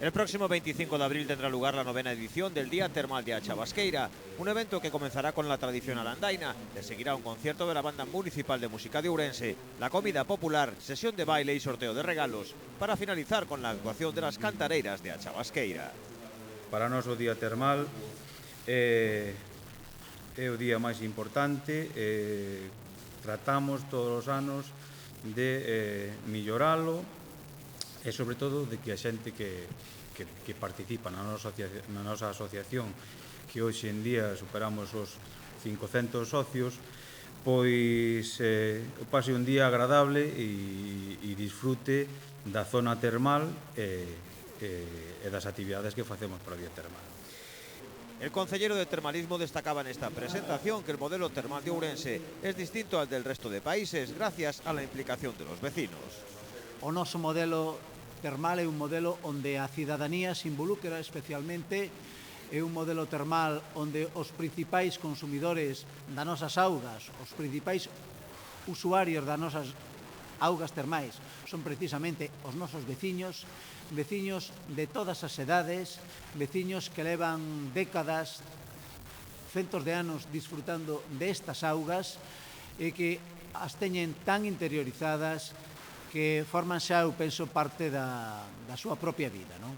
El próximo 25 de abril tendrá lugar la 9ª edición del Día Termal de A Chavasqueira, un evento que comenzará con la tradicional andaina, le seguirá un concierto de la Banda Municipal de Música de Ourense, la comida popular, sesión de baile y sorteo de regalos, para finalizar con la actuación de las cantareiras de A Chavasqueira. Para nós o Día Termal é o día máis importante, tratamos todos os anos de milloralo e sobre todo de que a xente que participa na nosa asociación, que hoxe en día superamos os 500 socios, pois pase un día agradable e disfrute da zona termal e das actividades que facemos para o Día Termal. El concejero de termalismo destacaba en esta presentación que el modelo termal de Ourense es distinto al del resto de países gracias a la implicación de los vecinos. O noso modelo termal é un modelo onde a cidadanía se involucra especialmente, é un modelo termal onde os principais consumidores das nosas augas, os principais usuarios das nosas augas termais son precisamente os nosos veciños, veciños de todas as edades, veciños que levan décadas, centos de anos disfrutando destas augas e que as teñen tan interiorizadas que forman xa, eu penso, parte da súa propia vida, non?